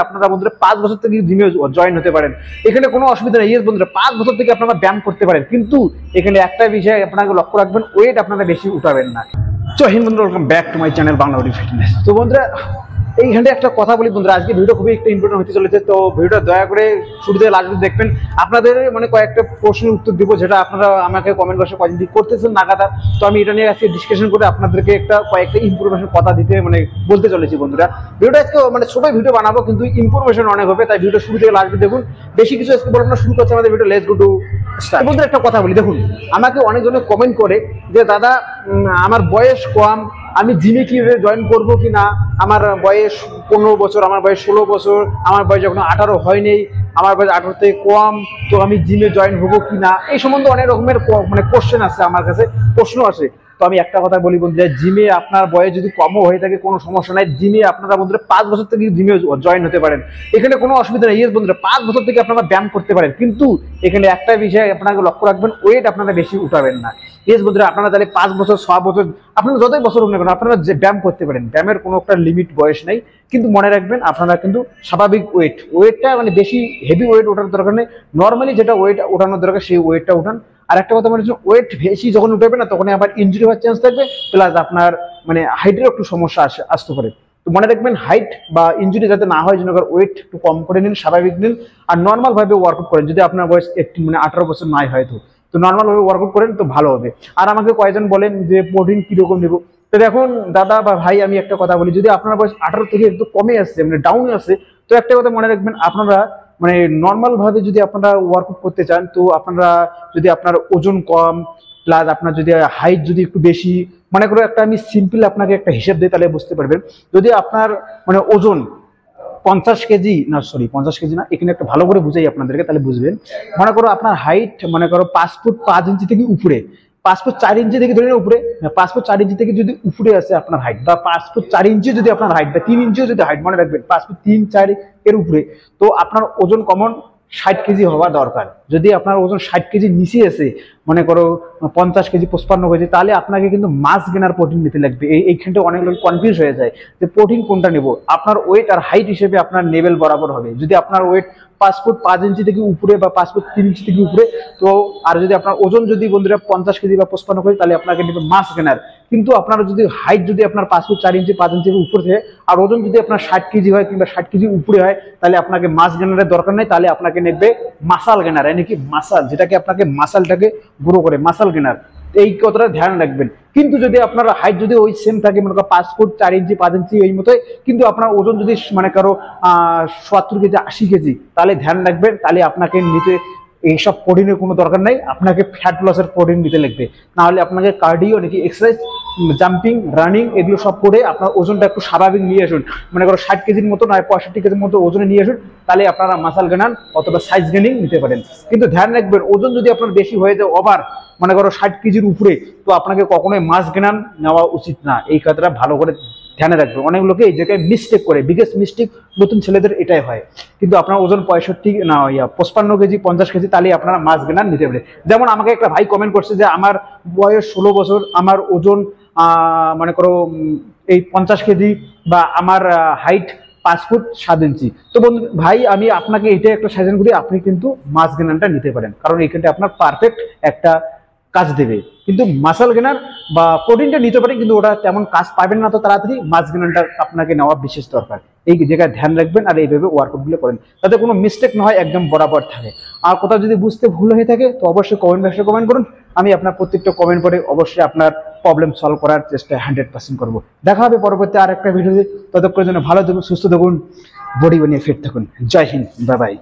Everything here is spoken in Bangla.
আপনারা বন্ধুরা 5 বছর থেকে জিমে জয়েন হতে পারেন, এখানে কোনো অসুবিধা নেই। ইয়েস বন্ধুরা 5 বছর থেকে আপনারা ব্যায়াম করতে পারেন, কিন্তু এখানে একটা বিষয় আপনাকে লক্ষ্য রাখবেন, ওয়েট আপনারা বেশি উঠাবেন না। জয় হিন্দ বন্ধুরা, welcome back to my channel Bangla body fitness. তো বন্ধুরা এইখানে একটা কথা বলি বন্ধুরা, আজকে ভিডিও খুবই একটা ইম্পর্টেন্ট হতে চলেছে। তো ভিডিওটা দয়া করে শুরু থেকে লাস্ট পর্যন্ত দেখবেন। আপনাদের মানে কয়েকটা প্রশ্নের উত্তর দিব, যেটা আপনারা আমাকে কমেন্ট বক্সে কয়েকদিন করতেছেন নাগাতার। তো আমি এটা নিয়ে আজকে ডিসকাশন করে আপনাদেরকে কয়েকটা ইনফরমেশন কথা দিতে বলতে চলেছি বন্ধুরা। ভিডিওটা আজকে ছোট ভিডিও বানাবো, কিন্তু ইনফরমেশন অনেক হবে, তাই ভিডিও শুরু থেকে লাস্ট পর্যন্ত দেখুন। বেশি কিছু আজকে বলবো না, শুরু করছে আমাদের video. Let's go to start. বন্ধুরা একটা কথা বলি, দেখুন আমাকে অনেকজনে কমেন্ট করে যে দাদা আমার বয়স কম, আমি জিমে কিভাবে জয়েন করবো কিনা, আমার বয়স 15 বছর, আমার বয়স 16 বছর, আমার বয়স যখন 18 হয়নি, আমার বয়স 18 থেকে কম, তো আমি জিমে জয়েন হবো কিনা, এই সম্বন্ধে অনেক রকমের কোশ্চেন আছে আমার কাছে, প্রশ্ন আছে। তো আমি একটা কথা বলি বন্ধুরা, জিমে আপনার বয়স যদি কমও হয়ে থাকে কোনো সমস্যা নাই। জিমে আপনারা বন্ধুরা 5 বছর থেকে জিমে জয়েন হতে পারেন, এখানে কোনো অসুবিধা নেই। ইয়েস বন্ধুরা 5 বছর থেকে আপনারা ব্যায়াম করতে পারেন, কিন্তু এখানে একটা বিষয় আপনাকে লক্ষ্য রাখবেন, ওয়েট আপনারা বেশি উঠাবেন না। ইয়েস বন্ধুরা আপনারা তাহলে 5 বছর 6 বছর আপনারা যতই বছর হোক না কেন আপনারা যে ব্যায়াম করতে পারেন, ব্যায়ামের কোনো একটা লিমিট বয়স নেই। কিন্তু মনে রাখবেন আপনারা কিন্তু স্বাভাবিক ওয়েটটা বেশি হেভি ওয়েট ওঠার দরকার নেই, নর্মালি যেটা ওয়েট ওঠানোর দরকার সেই ওয়েটটা উঠান। আর একটা কথা বলেছি, ওয়েট বেশি যখন উঠাবে না তখন আবার ইনজুরি হওয়ার চান্স থাকবে, প্লাস আপনার হাইটের একটু সমস্যা আসতে পারে। তো মনে রাখবেন হাইট বা ইনজুরি যাতে না হয়, জন্য ওয়েট একটু কম করে নিন, স্বাভাবিক নিন, আর নর্মাল ভাবে ওয়ার্কআউট করেন। যদি আপনার বয়স 18 বছর নয় হয়তো, তো নর্মাল ভাবে ওয়ার্কআউট করেন তো ভালো হবে। আর আমাকে কয়েকজন বলেন যে প্রোটিন কিরকম নেবো, তো দেখুন দাদা বা ভাই আমি একটা কথা বলি, যদি আপনার বয়স 18 থেকে একটু কমে আসছে, ডাউনে আসছে, তো একটা কথা মনে রাখবেন, আপনারা নর্মাল ভাবে যদি আপনারা ওয়ার্কআউট করতে চান, তো আপনারা যদি আপনার ওজন কম প্লাস আপনার যদি হাইট যদি একটু বেশি, মনে করো একটা আমি সিম্পল আপনাকে একটা হিসেব দিই তাহলে বুঝতে পারবেন। যদি আপনার ওজন 50 কেজি না, সরি 50 কেজি না, এখানে একটা ভালো করে বুঝাই আপনাদেরকে তাহলে বুঝবেন। মনে করো আপনার হাইট 5 ফুট 5 ইঞ্চি থেকে উপরে, 5 ফুট 4 ইঞ্চি থেকে ধরে উপরে, 5 ফুট 4 ইঞ্চি থেকে যদি উপরে আসে আপনার হাইট, বা 5 ফুট 4 ইঞ্চি যদি আপনার হাইট, বা 3 ইঞ্চিও যদি হাইট, মনে রাখবেন 5 ফুট 3 4 এর উপরে, তো আপনার ওজন কমন 60 কেজি হওয়া দরকার। যদি আপনার ওজন 60 কেজি নিচে আসে, মনে করো 50 কেজি 55 কেজি, তাহলে আপনাকে কিন্তু মাস গেনার প্রোটিন নিতে লাগবে। এইখানটা অনেক লোক কনফিউজ হয়ে যায় যে প্রোটিন কোনটা নেব। আপনার ওয়েট আর হাইট হিসেবে আপনার লেভেল বরাবর হবে। যদি আপনার ওয়েট 5 ফুট 5 ইঞ্চি থেকে উপরে বা 5 ফুট 3 ইঞ্চি থেকে উপরে, তো আর যদি আপনার ওজন যদি বন্ধুরা 50 কেজি বা 55 কেজি, তাহলে আপনাকে নেবে মাস গেনার। কিন্তু আপনার যদি হাইট যদি আপনার 5 ফুট 4 ইঞ্চি 5 ইঞ্চির উপরে থাকে, আর ওজন যদি আপনার 60 কেজি হয় কিংবা 60 কেজি উপরে হয়, তাহলে আপনাকে মাস গেনারের দরকার নেই, তাহলে আপনাকে নেবে মাসাল গেনার, নাকি মাসাল, যেটাকে আপনাকে মাসালটাকে গ্রো করে, মাসাল গেনার। এই কথাটা ধ্যান রাখবেন। কিন্তু যদি আপনার হাইট যদি ওই সেম থাকে, মনে করো 5 ফুট 4 ইঞ্চি 5 ইঞ্চি এই মতোই, কিন্তু আপনার ওজন যদি মনে করো 70 কেজি 80 কেজি, তাহলে ধ্যান রাখবেন, তাহলে আপনাকে নিতে এইসব প্রোটিনের কোনো দরকার নাই, আপনাকে ফ্যাট লসের প্রোটিন নিতে লাগবে। না হলে আপনাকে কার্ডিও নাকি এক্সারসাইজ, জাম্পিং, রানিং এগুলো সব করে আপনার ওজনটা একটু স্বাভাবিক নিয়ে আসুন। মনে করো 60 কেজির মতো নয় 65 কেজির মতো ওজনে নিয়ে আসুন, তাহলে আপনারা মাসাল গেনার অথবা সাইজ গেনিং নিতে পারেন। কিন্তু ধ্যান রাখবেন, ওজন যদি আপনার বেশি হয়ে যায়, ওভার মনে করো 60 কেজির উপরে, তো আপনাকে কখনোই মাস গেনার নেওয়া উচিত না। এই কথাটা ভালো করে ধ্যানে রাখবে। অনেক লোকে এই জায়গায় মিস্টেক করে, বিগেস্ট মিস্টেক নতুন ছেলেদের এটাই হয়। কিন্তু আপনার ওজন 65 না 55 কেজি 50 কেজি, তাহলে আপনারা মাস গেনার নিতে পারে। যেমন আমাকে একটা ভাই কমেন্ট করছে যে আমার বয়স 16 বছর, আমার ওজন মনে করো এই 50 কেজি, বা আমার হাইট 5 ফুট 7 ইঞ্চি। তো বন্ধু ভাই আমি আপনাকে এটাই একটা সাজেশন করি, আপনি কিন্তু মাস গেনারটা নিতে পারেন, কারণ এখানটা আপনার পারফেক্ট একটা কাজ দেবে। কিন্তু মাসাল গেনার বা প্রোটিনটা নিতে পারেন, কিন্তু ওটা তেমন কাজ পাবেন না তো তাড়াতাড়ি। মাস গেনারটা আপনাকে নেওয়া বিশেষ দরকার। এই জায়গায় ধ্যান রাখবেন, আর এইভাবে ওয়ার্কআউটগুলো করেন, যাতে কোনো মিস্টেক না হয়, একদম বরাবর থাকে। আর কোথাও যদি বুঝতে ভুল হয়ে থাকে, তো অবশ্যই কমেন্ট বক্সে কমেন্ট করুন। আমি আপনার প্রত্যেকটা কমেন্ট করে অবশ্যই আপনার প্রবলেম সলভ করার চেষ্টা 100% করবো। দেখা হবে পরবর্তী আর একটা ভিডিওতে। ততক্ষণের জন্য ভালো থাকুন, সুস্থ থাকুন, বডি বানিয়ে ফিট থাকুন। জয় হিন্দ, বাই বাই।